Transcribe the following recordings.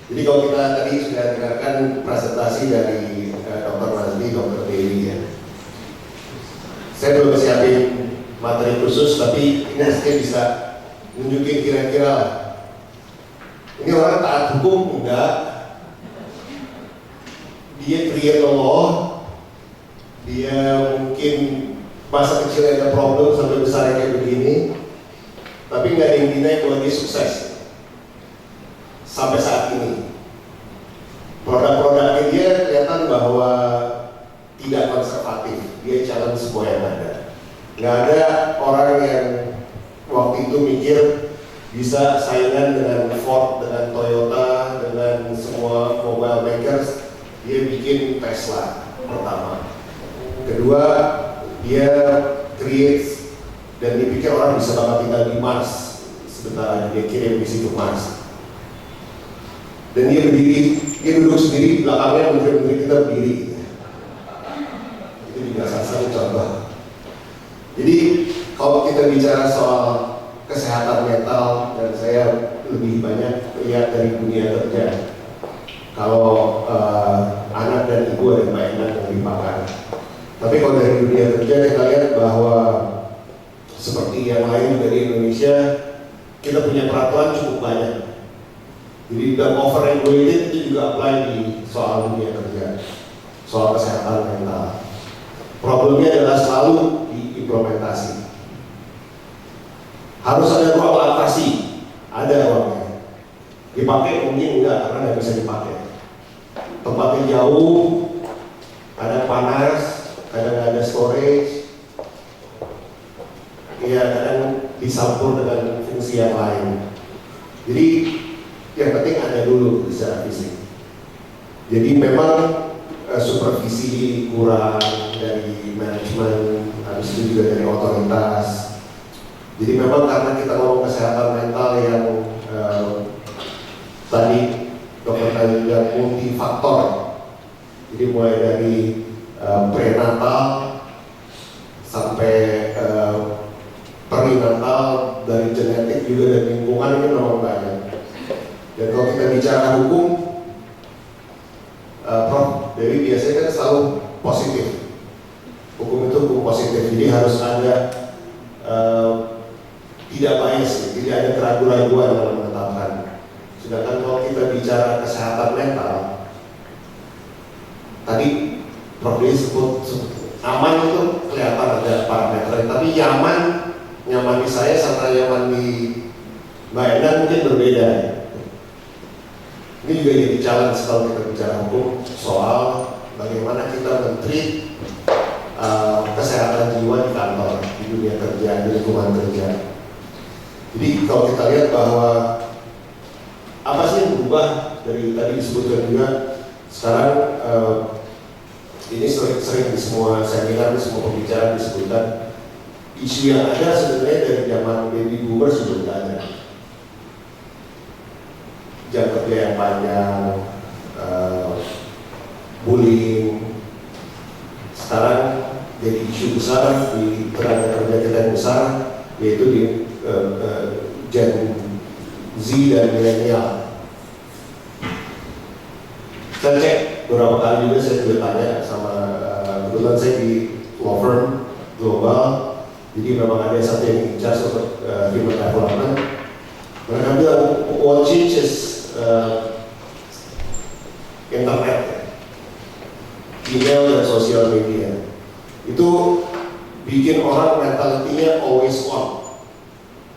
Jadi kalau kita tadi sudah dengarkan presentasi dari Dr. Nazli, Dr. Dewi ya. Saya belum siapin materi khusus, tapi ini saya bisa nunjukin kira-kira lah. Ini orang taat hukum enggak? Dia create a law, dia mungkin masa kecilnya ada problem sampai besar kayak begini, tapi nggak ada yang deny kalau dia sukses sampai saat ini. Produk-produknya dia kelihatan bahwa tidak konservatif, dia challenge semua yang ada. Nggak ada orang yang waktu itu mikir bisa saingan dengan Ford, dengan Toyota, dengan semua mobile makers. Dia bikin Tesla pertama. Kedua, dia create dan dipikir orang bisa bakal tinggal di Mars. Sebentar dia kirim misi ke Mars. Dan dia berdiri, dia duduk sendiri, belakangnya menteri-menteri kita berdiri. Itu juga salah satu contoh. Jadi kalau kita bicara soal kesehatan mental, dan saya lebih banyak lihat dari dunia kerja. Kalau anak dan ibu ada mainan yang dipakai. Tapi kalau dari dunia kerja kita lihat bahwa seperti yang lain dari Indonesia, kita punya peraturan cukup banyak. Jadi dan overregulated itu juga apply di soal dunia kerja, soal kesehatan mental. Problemnya adalah selalu diimplementasi. Harus ada ruang relaksasi, ada ruangnya. Dipakai mungkin enggak karena nggak bisa dipakai. Tempatnya jauh, kadang panas, kadang ada storage, ya kadang disampur dengan fungsi yang lain. Jadi yang penting ada dulu secara fisik. Jadi memang supervisi kurang dari manajemen, habis itu juga dari otoritas. Jadi memang karena kita ngomong kesehatan mental yang tadi dokter tadi bilang multifaktor. Jadi mulai dari prenatal sampai perinatal, dari genetik juga dan lingkungan ini memang banyak. Dan kalau kita bicara hukum, Prof. Dewi biasanya kan selalu positif. Hukum itu hukum positif, jadi harus ada tidak bias, tidak ada keraguan-keraguan dalam menetapkan. Sedangkan kalau kita bicara kesehatan mental, tadi Prof. Dewi sebut aman itu kelihatan ada parameter, tapi nyaman di saya sama nyaman di Mbak Enda mungkin berbeda. Ini juga jadi challenge kalau kita bicara hukum soal bagaimana kita men-treat kesehatan jiwa di kantor, di dunia kerja, di lingkungan kerja. Jadi kalau kita lihat bahwa apa sih yang berubah dari tadi disebutkan juga sekarang ini sering di semua seminar, di semua pembicaraan disebutkan isu yang ada sebenarnya dari zaman baby boomer sudah tidak ada. Jam kerja yang panjang, bullying, sekarang jadi isu besar di tenaga kerja kita yang besar, yaitu di Gen Z dan milenial. Saya cek beberapa kali juga, saya juga tanya sama kebetulan saya di law firm global, jadi memang ada satu yang in charge untuk human development. Mereka bilang what changes internet, email dan sosial media itu bikin orang mentalitinya always on.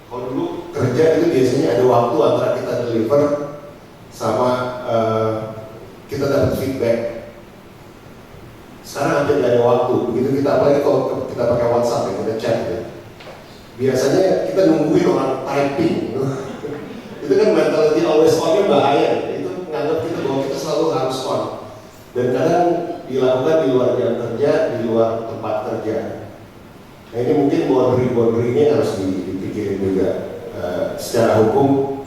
Kalau dulu kerja itu biasanya ada waktu antara kita deliver sama kita dapat feedback. Sekarang hampir tidak ada waktu. Begitu kita, apalagi kalau kita pakai WhatsApp ya, kita chat ya. Biasanya kita nungguin orang typing. Itu kan mentality always on-nya bahaya. Itu menganggap kita bahwa kita selalu harus on. Dan kadang dilakukan di luar jam kerja, di luar tempat kerja. Nah ini mungkin boundary-boundary-nya harus dipikirin juga. Secara hukum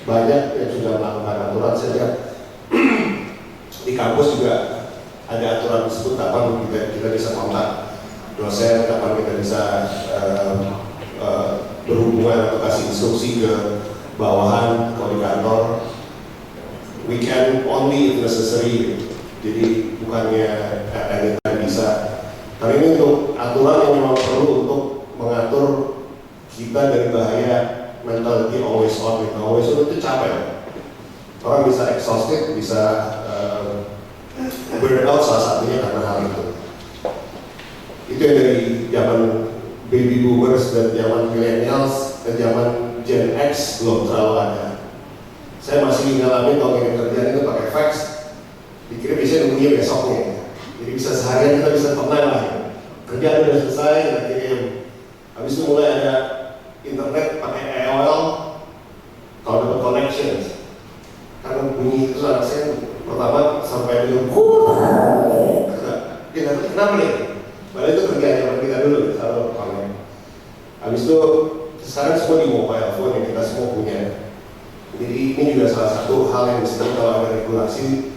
banyak yang sudah melakukan aturan. Saya lihat di kampus juga ada aturan disebut kapan kita bisa kontak dosen, kapan kita bisa berhubungan atau kasih instruksi ke bawahan kalau di kantor. Weekend only if necessary. Jadi bukannya anytime bisa. Karena ini untuk aturan yang memang perlu untuk mengatur kita dari bahaya mentality always on. Always on itu capek. Orang bisa exhausted, bisa burnout salah satunya karena hal itu. Itu yang dari zaman baby boomers dan zaman millennials dan zaman Gen X belum terlalu ada. Saya masih ngalamin kalau ingin kerjaan itu pakai fax, dikirim bisa nunggunya besoknya. Jadi bisa seharian kita bisa tenang lah. Kerjaan udah selesai, kita kirim. Habis itu mulai ada internet pakai AOL, kalau dapat connections. Karena bunyi itu anak saya pertama sampai dulu, kenapa nih? Padahal itu kerjaan zaman kita dulu, selalu pakai. Habis itu sekarang semua di mobile phone yang kita semua punya. Jadi ini juga salah satu hal yang disebut kalau ada regulasi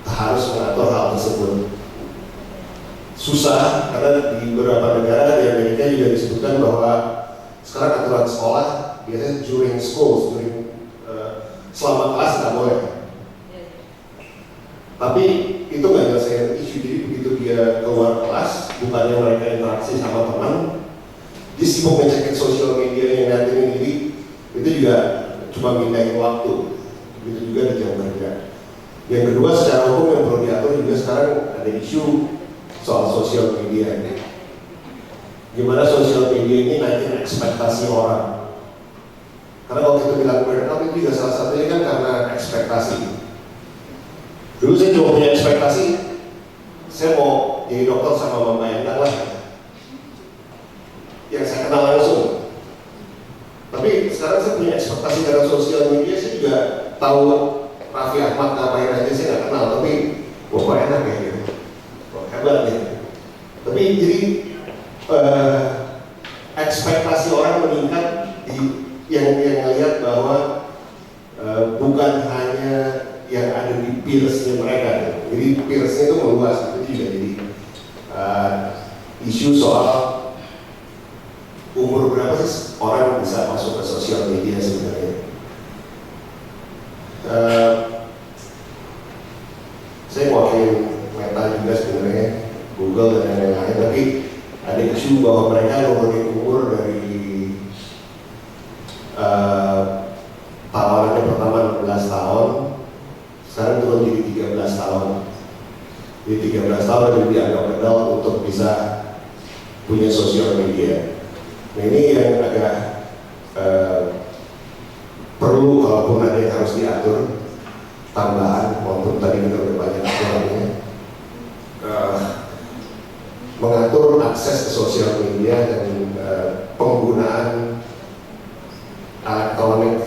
harus mengatur hal tersebut. Susah karena di beberapa negara di Amerika juga disebutkan bahwa sekarang aturan sekolah biasanya during school, selama kelas nggak boleh. Tapi itu nggak nyelesain isu. Jadi begitu dia keluar kelas, bukannya mereka interaksi sama teman, dia sibuk ngecekin sosial media yang nanti ini, itu juga cuma mindahin waktu. Begitu juga di jam kerja. Yang kedua, secara hukum yang perlu diatur juga sekarang ada isu soal sosial media. Gimana sosial media ini naikin ekspektasi orang. Karena kalau kita bilang burnout itu juga salah satunya kan karena ekspektasi. Dulu saya cuma punya ekspektasi, saya mau jadi dokter sama Mama Endang lah, yang saya kenal langsung. Tapi sekarang saya punya ekspektasi karena sosial media, saya juga tahu Raffi Ahmad ngapain aja saya nggak kenal, tapi wah enak ya gitu, wah hebat ya. Tapi jadi ekspektasi orang meningkat yang lihat bahwa bukan hanya yang ada di peers-nya mereka, jadi peers-nya itu meluas, itu juga jadi isu soal umur berapa sih orang bisa masuk ke sosial media sebenarnya. Saya wakil Meta juga sebenarnya, Google dan lain-lain, tapi ada isu bahwa mereka nurunin umur dari tawarannya pertama 16 tahun, sekarang turun jadi 13 tahun. Jadi 13 tahun ada dianggap adult untuk bisa punya sosial media. Nah ini yang agak perlu, kalaupun ada yang harus diatur tambahan, walaupun tadi kita udah banyak aturannya, mengatur akses ke sosial media dan penggunaan elektronik,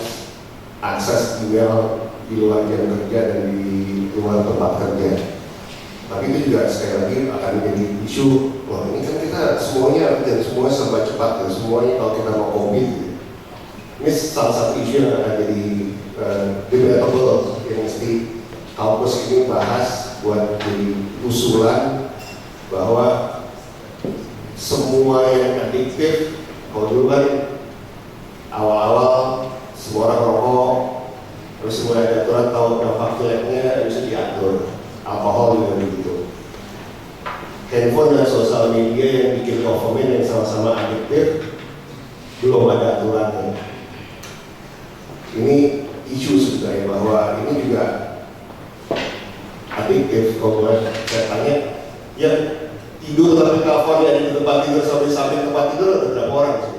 akses email di luar jam kerja dan di luar tempat kerja. Tapi itu juga sekali lagi akan menjadi isu. Wah ini kan kita semuanya dan semua serba cepat, dan semuanya kalau kita mau COVID, ini salah satu isu yang akan jadi debatable, yang mesti kampus ini bahas buat jadi usulan bahwa semua yang adiktif, kalau dulu kan awal-awal semua orang rokok, terus semua ada aturan tahu dampak jeleknya bisa diatur. Alkohol juga begitu. Handphone dan sosial media yang bikin dopamin yang sama-sama adiktif, belum ada aturannya. Ini isu sebenarnya bahwa ini juga adiktif. Kalau saya tanya, ya tidur tapi teleponnya di tempat tidur sampai samping tempat tidur ada berapa orang sih?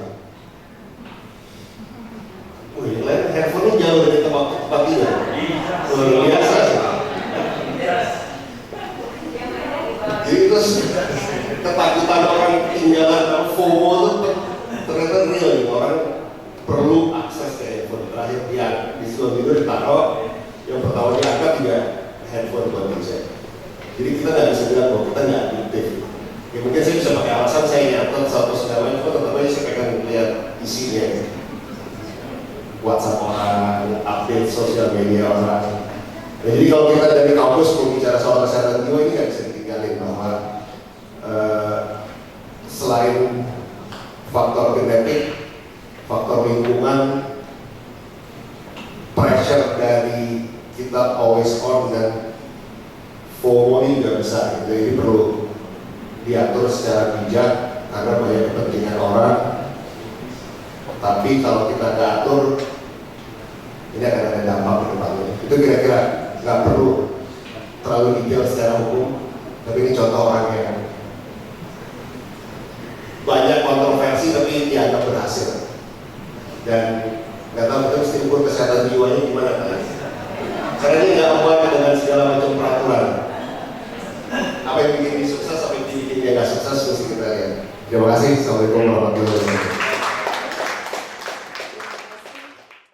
Yang lain handphone jauh dari tempat tidur. Luar biasa sih. Jadi terus ketakutan orang ketinggalan FOMO itu ternyata real. Orang perlu akses ke handphone. Terakhir dia di sebelum tidur ditaruh, yang pertama diangkat juga handphone buat bisa. Jadi kita nggak bisa bilang bahwa kita nggak adiktif. Ya mungkin saya bisa pakai alasan saya nyatet satu segala macam, tetap aja saya pengen lihat isinya. WhatsApp orang, update sosial media orang. Nah, jadi kalau kita dari kampus berbicara soal kesehatan jiwa ini nggak bisa ditinggalin bahwa selain faktor genetik, faktor lingkungan, pressure dari kita always on dan FOMO ini juga besar gitu. Ini perlu diatur secara bijak karena banyak kepentingan orang. Tapi kalau kita nggak atur, ini akan ada dampak ke depannya. Itu kira-kira nggak perlu terlalu detail secara hukum, tapi ini contoh orang yang banyak kontroversi tapi dianggap berhasil. Dan nggak tahu kita mesti ukur kesehatan jiwanya gimana kan? Karena ini nggak membuat dengan segala macam peraturan. Apa yang bikin dia sukses, apa yang bikin dia nggak sukses, mesti kita lihat. Terima kasih. Assalamualaikum warahmatullahi wabarakatuh.